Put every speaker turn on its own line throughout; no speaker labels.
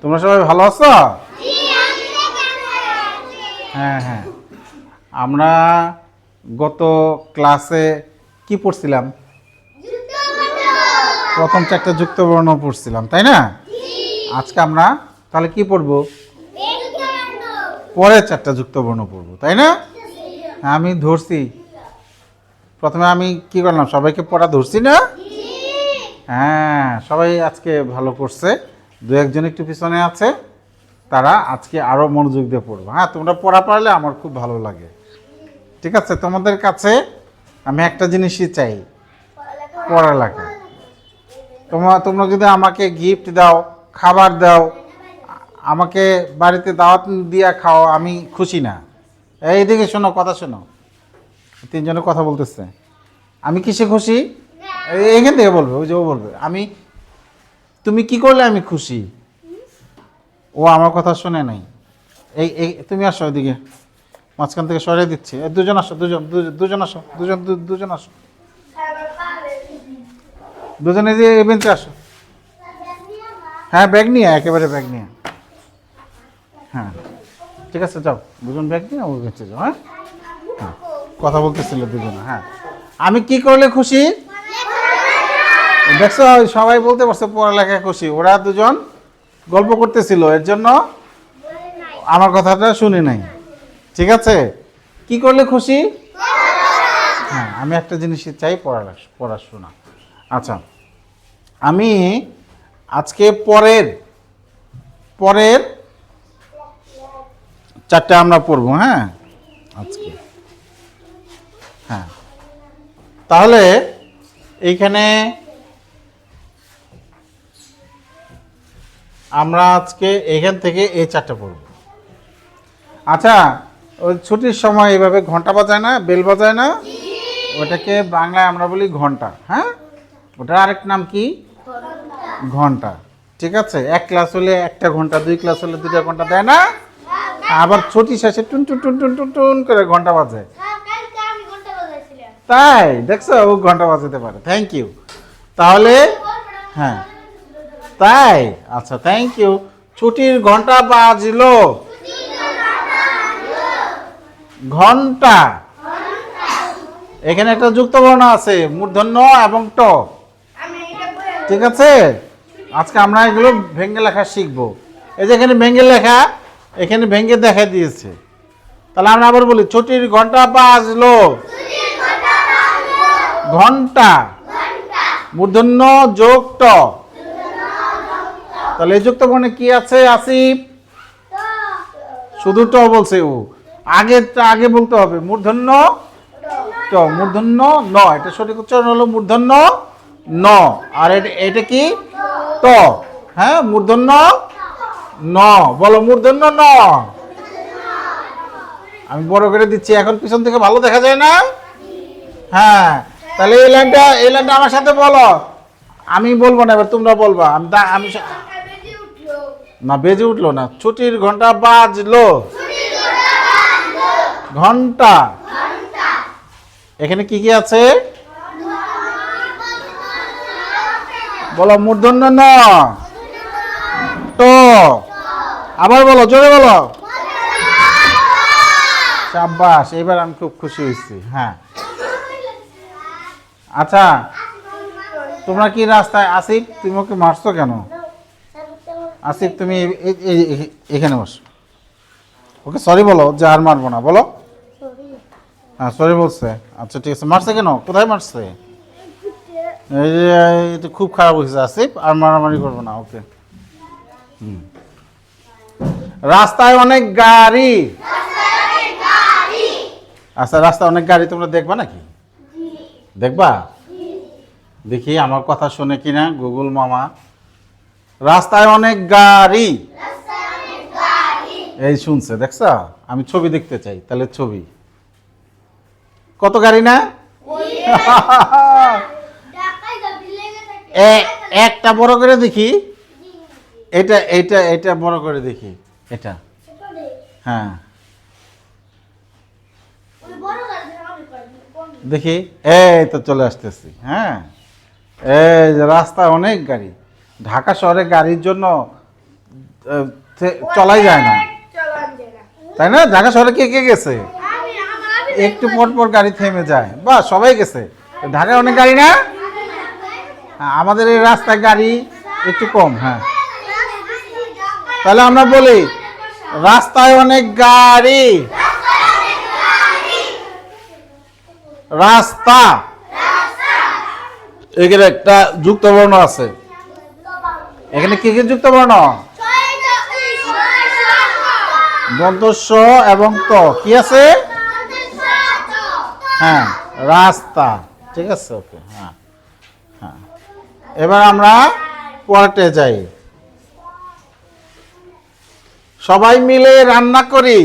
তোমরা সবাই ভালো আছো? হ্যাঁ হ্যাঁ, আমরা গত ক্লাসে কি পড়ছিলাম? প্রথম চারটা যুক্ত বর্ণ পড়ছিলাম, তাই না? আজকে আমরা তাহলে কি পড়বো? পরের চারটা যুক্ত বর্ণ পড়বো, তাই না? আমি ধরছি, প্রথমে আমি কি করলাম, সবাইকে পড়া ধরছি না? হ্যাঁ, সবাই আজকে ভালো করছে। দু একজন একটু পিছনে আছে, তারা আজকে আরো মনোযোগ দিয়ে পড়বো। হ্যাঁ, তোমরা পড়া পারলে আমার খুব ভালো লাগে। ঠিক আছে, তোমাদের কাছে আমি একটা জিনিসই চাই, পড়ালেখা। তোমরা যদি আমাকে গিফট দাও, খাবার দাও, আমাকে বাড়িতে দাওয়াত দিয়া খাও, আমি খুশি না। এইদিকে শোনো, কথা শোনো, তিনজনে কথা বলতেছে। আমি কিসে খুশি? এখান থেকে বলবে, ওই যে ও বলবে আমি, তুমি কি করলে আমি খুশি। ও আমার কথা শুনে নাই। এই তুমি আসো ওইদিকে, মাঝখান থেকে সরিয়ে দিচ্ছি। দুজন আসো, দুজন আসো, দুজন আসো, দুজনে যে এই বেঞ্চে আসো। হ্যাঁ, ব্যাগ নিয়ে, একেবারে ব্যাগ নিয়ে। হ্যাঁ ঠিক আছে, যাও দুজন ব্যাগ নিয়ে ওই বেঞ্চে যাও। হ্যাঁ হ্যাঁ, কথা বলতেছিল দুজনে। হ্যাঁ, আমি কি করলে খুশি? দেখছো, সবাই বলতে পারছে পড়ালেখায় খুশি। ওরা দুজন গল্প করতেছিল, এর জন্য আমার কথাটা শুনে নাই। ঠিক আছে, কি করলে খুশি? হ্যাঁ, আমি একটা জিনিসই চাই, পড়াশোনা। আচ্ছা, আমি আজকে পরের চারটা আমরা পড়বো। হ্যাঁ আজকে, হ্যাঁ তাহলে এইখানে আমরা আজকে এখান থেকে এই চারটা পড়ব। আচ্ছা, ওই ছুটির সময় এইভাবে ঘন্টা বাজায় না, বেল বাজায় না, ওটাকে বাংলায় আমরা বলি ঘন্টা। হ্যাঁ, ওটার আরেক নাম কি? ঘন্টা। ঠিক আছে, এক ক্লাস হলে একটা ঘন্টা, দুই ক্লাস হলে দুইটা ঘন্টা দেয় না? আবার ছুটি শেষে টুন টুন টুন টুন টুন টুন করে ঘন্টা বাজে। তাই দেখছো, ও ঘন্টা বাজাতে পারে। Thank you. তাহলে হ্যাঁ, তাই আচ্ছা, থ্যাংক ইউ। ছুটির ঘন্টা বাজলো। ঘন্টা, এখানে একটা যুক্ত বর্ণ আছে, মূর্ধন্য এবং ট। ঠিক আছে, আজকে আমরা এগুলো ভেঙে লেখা শিখবো। এই যে এখানে ভেঙে লেখা, এখানে ভেঙে দেখা দিয়েছে। তাহলে আমরা আবার বলি, ছুটির ঘন্টা বাজলো। ঘন্টা, মূর্ধন্য যোগ ট। তাহলে এই যুক্ত বর্ণে কি আছে আসিফ? শুধু ট বলছে ও। আগে বলতে হবে মূর্ধন্য ট, মূর্ধন্য ন। এটা সঠিক উচ্চারণ হলো মূর্ধন্য ন। আর এটা কি? ট। হ্যাঁ, মূর্ধন্য ন। বলো মূর্ধন্য ন। আমি বড় করে দিচ্ছি, এখন পিছন থেকে ভালো দেখা যায় না? হ্যাঁ, তাহলে এই লাইনটা আমার সাথে বলো। আমি বলবো না, এবার তোমরা বলবা। আমি না, বেজে উঠলো না। ছুটির ঘন্টা বাজলো। ঘন্টা, এখানে কি কি আছে বলো? মূর্ধন্য ন, ট। আবার বলো, জোরে বলো। শাবাশ, এবার আমি খুব খুশি হয়েছি। হ্যাঁ, আচ্ছা, তোমরা কি রাস্তায়? আসিফ, তুমি ওকে মারছো কেন? আসিফ, তুমি এখানে বসো। ওকে সরি বলো যে আর মারবো না, বলো। হ্যাঁ, সরি বলছে। আচ্ছা ঠিক আছে, মারছে কেন? কোথায় মারছে? এই যে এটা খুব খারাপ হয়েছে আসিফ, আর মারামারি করবো না। ওকে। রাস্তায় অনেক গাড়ি। আচ্ছা, রাস্তায় অনেক গাড়ি তোমরা দেখবা নাকি? দেখবা? দেখি আমার কথা শুনে কিনা গুগল মামা। রাস্তায় অনেক গাড়ি, এই শুনছে, দেখছো? আমি ছবি দেখতে চাই, তাহলে ছবি। কত গাড়ি না? একটা বড় করে দেখি। এটা বড় করে দেখি। এটা, হ্যাঁ দেখি। এই তো চলে আসতেছি। হ্যাঁ, এই যে রাস্তায় অনেক গাড়ি। ঢাকা শহরে গাড়ির জন্য চলাই যায় না, তাই না? ঢাকা শহরে কে কে গেছে? একটু পর পর গাড়ি থেমে যায়, বা সবাই গেছে। ঢাকায় অনেক গাড়ি না? হ্যাঁ, আমাদের এই রাস্তায় গাড়ি একটু কম। হ্যাঁ, তাহলে আমরা বলি রাস্তায় অনেক গাড়ি, রাস্তা। এখানে একটা যুক্ত বর্ণ আছে। এখানে কি কি যুক্ত বর্ণ? দন্তস্ব এবং ত কি আছে? হ্যাঁ, রাস্তা। ঠিক আছে, ওকে। হ্যাঁ হ্যাঁ, এবার আমরা পরেরটা যাই। সবাই মিলে রান্না করি।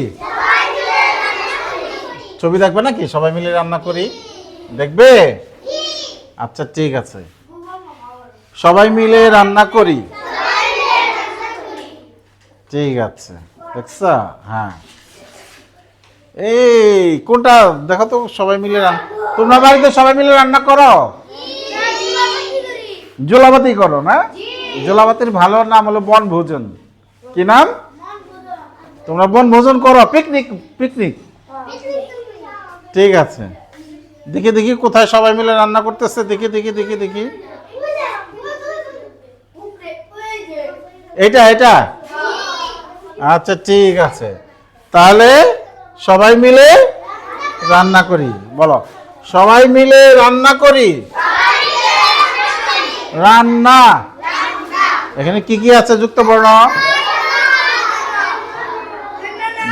ছবি দেখবে নাকি? সবাই মিলে রান্না করি দেখবে? আচ্ছা, ঠিক আছে। সবাই মিলে রান্না করি। ঠিক আছে, দেখছ? হ্যাঁ, এই কোনটা দেখো তো? সবাই মিলে তোমরা বাড়িতে সবাই মিলে রান্না করো? জোলাবাতি করো না? জোলাবাতির ভালো নাম হলো বনভোজন। কি নাম? তোমরা বনভোজন করো, পিকনিক। পিকনিক, ঠিক আছে। দেখি দেখি কোথায় সবাই মিলে রান্না করতেছে, দেখি দেখি দেখি দেখি। এটা এটা আচ্ছা, ঠিক আছে। তাহলে সবাই মিলে রান্না করি, বলো। সবাই মিলে রান্না করি। রান্না, এখানে কি কি আছে যুক্ত বর্ণ?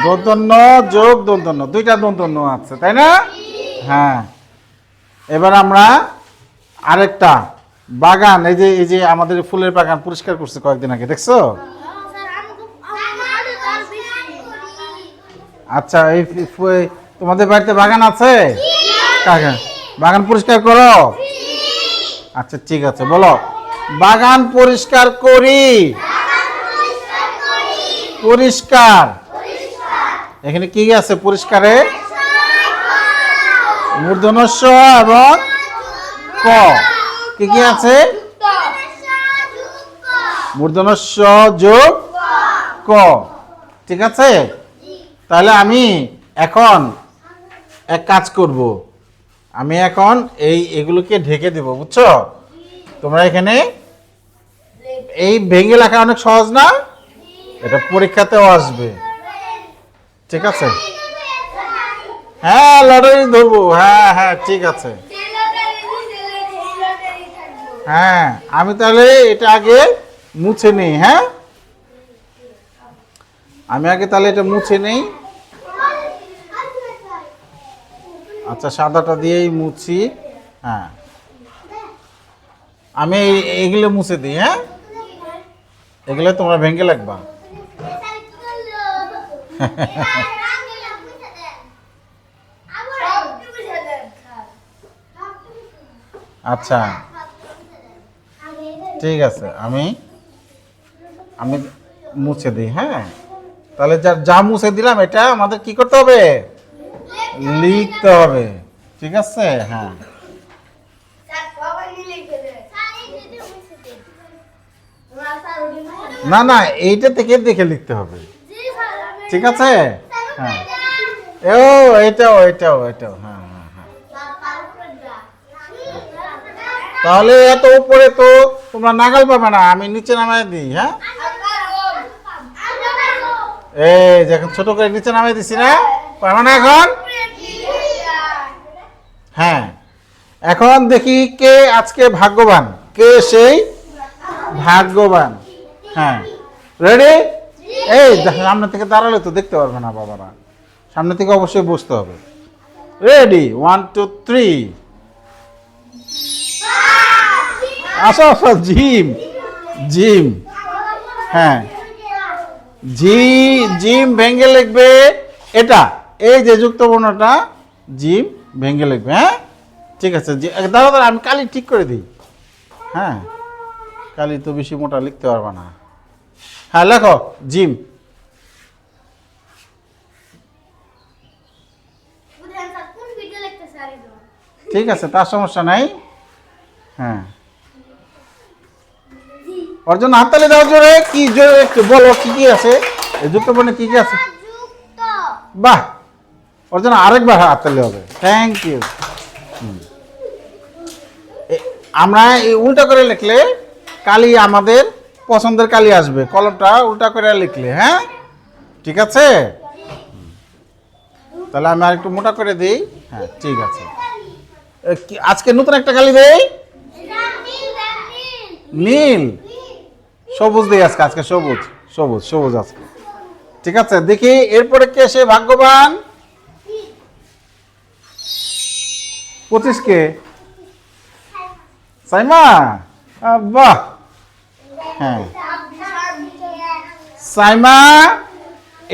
দন্তন্য যোগ দন্তন্য, দুইটা দন্তন্য আছে, তাই না? হ্যাঁ, এবার আমরা আরেকটা বাগান, এই যে আমাদের ফুলের বাগান পরিষ্কার করছে কয়েকদিন আগে, দেখছো? আচ্ছা, এই তোমাদের বাড়িতে বাগান আছে? বাগান পরিষ্কার করো? আচ্ছা, ঠিক আছে, বলো। বাগান পরিষ্কার করি। পরিষ্কার, এখানে কি আছে পরিষ্কারে? মূর্ধন্য ষ এবং ক। কি কি আছে? মূর্ধন্য ষ যোগ ক। ঠিক আছে, তাহলে আমি এখন এক কাজ করব। আমি এখন এগুলোকে ঢেকে দেব, বুঝছো? তোমরা এখানে এই ভেঙে লেখা অনেক সহজ না? এটা পরীক্ষাতেও আসবে, ঠিক আছে? হ্যাঁ, লটারি ধরবো। হ্যাঁ হ্যাঁ, ঠিক আছে। হ্যাঁ, আমি তাহলে এটা আগে মুছে নেই। হ্যাঁ, আমি আগে তাহলে এটা মুছে নেই। আচ্ছা, সাদাটা দিয়েই মুছি। হ্যাঁ, আমি এগুলো মুছে দিই। হ্যাঁ, এগুলো তোমরা ভেঙে লাগবা। আচ্ছা, ঠিক আছে, আমি মুছে দিই। হ্যাঁ, তাহলে যা মুছে দিলাম এটা আমাদের কি করতে হবে? লিখতে হবে, ঠিক আছে? হ্যাঁ, না না, এইটা থেকে দেখে লিখতে হবে, ঠিক আছে? হ্যাঁ, এটাও এটাও এটাও। হ্যাঁ হ্যাঁ হ্যাঁ, তাহলে এত উপরে তো তোমরা নাগাল পাবে না, আমি নিচে নামাই দিই। হ্যাঁ, এই যখন ছোট করে নিচে নামাই দিছি না, পারবে না এখন? হ্যাঁ, এখন দেখি কে আজকে ভাগ্যবান, কে সেই ভাগ্যবান। হ্যাঁ, রেডি? এই সামনে থেকে দাঁড়ালে তো দেখতে পারবে না বাবারা, সামনে থেকে অবশ্যই বসতে হবে। রেডি, 1 2 3। আসো আসো, জিম জিম। হ্যাঁ, জিম ভেঙে লিখবে এটা, এই যে যুক্ত বর্ণটা জিম ভেঙে লিখবে। হ্যাঁ, ঠিক আছে। দাঁড়া দাঁড়া, আমি কালি ঠিক করে দিই। হ্যাঁ, কালি তো বেশি মোটা লিখতে পারবা না। হ্যাঁ, লেখো জিম। ঠিক আছে, তার সমস্যা নাই। হ্যাঁ, ওর জন্য হাততালি দাও জোরে, কি জোরে একটু বলো কি কি আছে এই যুক্ত বর্ণে কি কি আছে। বাহ, ওর জন্য আরেকবার হাততালি হবে। Thank you. আমরা এই উল্টা করে লিখলে কালি আমাদের পছন্দের কালি আসবে, কলমটা উল্টা করে লিখলে। হ্যাঁ ঠিক আছে, তাহলে আমি আরেকটু মোটা করে দিই। হ্যাঁ ঠিক আছে, আজকে নতুন একটা কালি দেই, নীল সবুজ দিই আজকে, আজকে সবুজ সবুজ সবুজ আজকে। ঠিক আছে, দেখি এরপরে কে সে ভাগ্যবান। 25 কে? সাইমা, বাহ। হ্যাঁ সাইমা,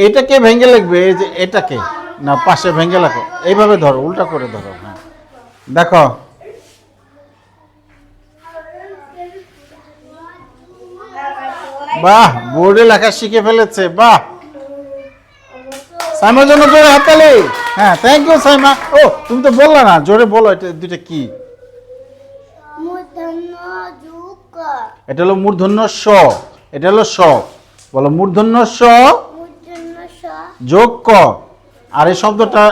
এটাকে ভেঙে লিখবে, এই যে এটাকে না পাশে ভেঙে লেখো, এইভাবে ধরো, উল্টা করে ধরো। হ্যাঁ দেখো, বাহ, বোর্ডে লেখা শিখে ফেলেছে। বাহ, সাইমার জন্য জোরে হাততালি। হ্যাঁ থ্যাংক ইউ সাইমা। ও তুমি তো বললা না, জোরে বলো এটা দুইটা কি। এটা হলো মূর্ধন্য স, এটা হলো স, বলো মূর্ধন্য স যোগ ক। আর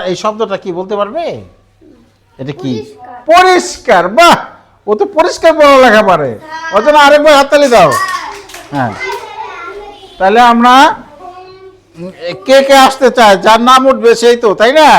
এই শব্দটা কি বলতে পারবে? এটা কি? পরিষ্কার। বাহ, ও তো পরিষ্কার পড়ালেখা পারে, ওর জন্য আরেকবার হাততালি দাও। হ্যাঁ, তাহলে আমরা কে কে আসতে চায়, যার নাম উঠবে সেই তো, তাই না?